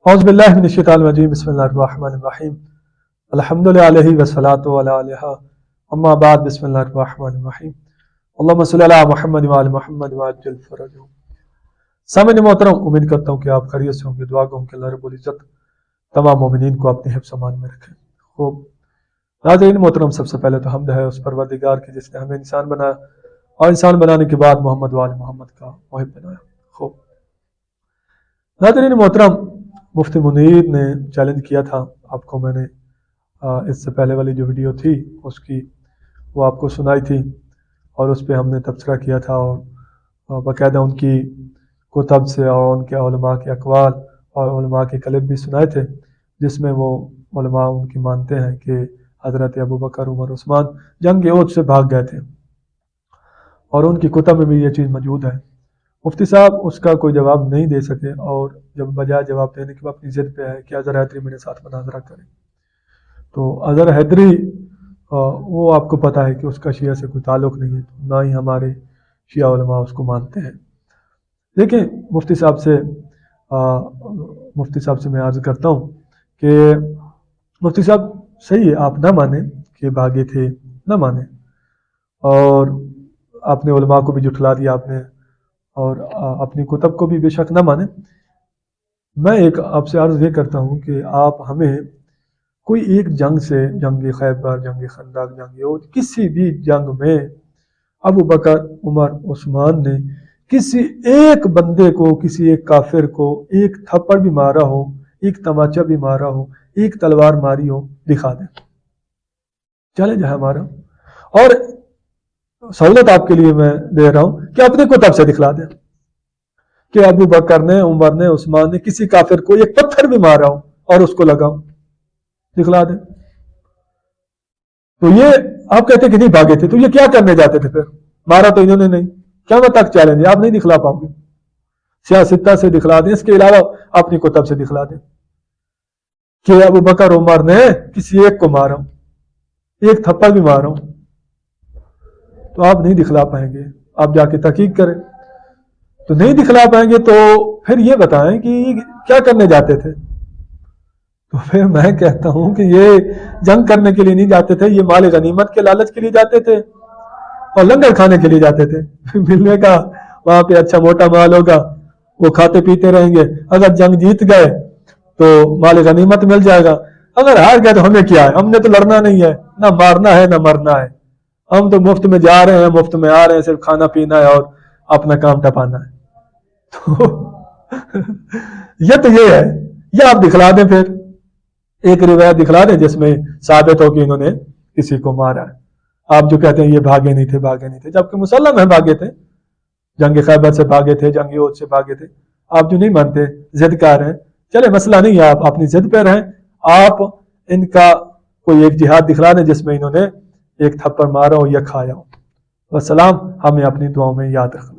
اعوذ باللہ من الشیطان الرجیم بسم اللہ الرحمن الرحیم الحمدللہ علیہ والصلاة علیہ اما بعد بسم اللہ الرحمن الرحیم اللہم صلی علی محمد وعلی محمد وعجل فرجہ۔ سامعین محترم، امید کرتا ہوں کہ آپ خیریت سے ہوں گے۔ دعا گو کہ اللہ رب العزت تمام مومنین کو اپنے حفظ و امان میں رکھے۔ خوب ناظرین محترم، سب سے پہلے تو حمد ہے اس پروردگار کی جس نے ہمیں انسان بنایا اور انسان بنانے کے بعد محمد وعلی محمد کا محب بنایا۔ خوب ناظرین محترم، مفتی منیر نے چیلنج کیا تھا آپ کو، میں نے اس سے پہلے والی جو ویڈیو تھی اس کی وہ آپ کو سنائی تھی اور اس پہ ہم نے تبصرہ کیا تھا اور باقاعدہ ان کی کتب سے اور ان کے علماء کے اقوال اور علماء کے کلپ بھی سنائے تھے، جس میں وہ علماء ان کی مانتے ہیں کہ حضرت ابوبکر عمر عثمان جنگ احد سے بھاگ گئے تھے اور ان کی کتب میں بھی یہ چیز موجود ہے۔ مفتی صاحب اس کا کوئی جواب نہیں دے سکے اور جب بجائے جواب دینے کے وہ اپنی ضد پہ ہے کہ اظہر حیدری میرے ساتھ مناظرہ کرے، تو اظہر حیدری وہ آپ کو پتہ ہے کہ اس کا شیعہ سے کوئی تعلق نہیں ہے، نہ ہی ہمارے شیعہ علماء اس کو مانتے ہیں۔ لیکن مفتی صاحب سے میں عرض کرتا ہوں کہ مفتی صاحب صحیح ہے، آپ نہ مانیں کہ بھاگے تھے، نہ مانیں، اور اپنے علماء کو بھی جھٹلا دیا آپ نے اور اپنی کتب کو بھی بے شک نہ مانیں۔ میں ایک آپ سے عرض یہ کرتا ہوں کہ آپ ہمیں کوئی ایک جنگ سے، جنگ خیبر، جنگ خندق، جنگ احد، کسی بھی جنگ میں ابوبکر عمر عثمان نے کسی ایک بندے کو، کسی ایک کافر کو ایک تھپڑ بھی مارا ہو، ایک تماچا بھی مارا ہو، ایک تلوار ماری ہو، دکھا دیں۔ چیلنج ہے ہمارا، اور سہولت آپ کے لیے میں دے رہا ہوں کہ اپنی کتب سے دکھلا دیں کہ ابو بکر نے، عمر نے، عثمان نے کسی کافر کو ایک پتھر بھی مارا ہو اور اس کو لگاؤ، دکھلا دیں۔ تو یہ آپ کہتے کہ نہیں بھاگے تھے، تو یہ کیا کرنے جاتے تھے؟ پھر مارا تو انہوں نے نہیں، قیامت تک چیلنج ہے، آپ نہیں دکھلا پاؤ گے۔ سیاستہ سے دکھلا دیں، اس کے علاوہ اپنی کتب سے دکھلا دیں کہ ابو بکر عمر نے کسی ایک کو مارا ہوں، ایک تھپڑ بھی مارا ہوں، تو آپ نہیں دکھلا پائیں گے۔ آپ جا کے تحقیق کریں، تو نہیں دکھلا پائیں گے تو پھر یہ بتائیں کہ کیا کرنے جاتے تھے؟ تو پھر میں کہتا ہوں کہ یہ جنگ کرنے کے لیے نہیں جاتے تھے، یہ مال غنیمت کے لالچ کے لیے جاتے تھے اور لنگر کھانے کے لیے جاتے تھے۔ ملنے کا وہاں پہ اچھا موٹا مال ہوگا، وہ کھاتے پیتے رہیں گے، اگر جنگ جیت گئے تو مال غنیمت مل جائے گا، اگر ہار گئے تو ہمیں کیا ہے، ہم نے تو لڑنا نہیں ہے، نہ مارنا ہے نہ مرنا ہے، ہم تو مفت میں جا رہے ہیں، مفت میں آ رہے ہیں، صرف کھانا پینا ہے اور اپنا کام ٹپانا ہے۔ تو یہ ہے، یہ آپ دکھلا دیں، پھر ایک روایت دکھلا دیں جس میں ثابت ہو کہ انہوں نے کسی کو مارا ہے۔ آپ جو کہتے ہیں یہ بھاگے نہیں تھے، جبکہ مسلم ہے بھاگے تھے، جنگ خیبر سے بھاگے تھے، جنگ احد سے بھاگے تھے۔ آپ جو نہیں مانتے، ضد کار ہیں، چلے مسئلہ نہیں ہے، آپ اپنی ضد پہ رہیں، آپ ان کا کوئی ایک جہاد دکھلا دیں جس میں انہوں نے ایک تھپڑ مارا ہو یا کھایا ہو۔ والسلام، ہمیں اپنی دعاؤں میں یاد رکھنا۔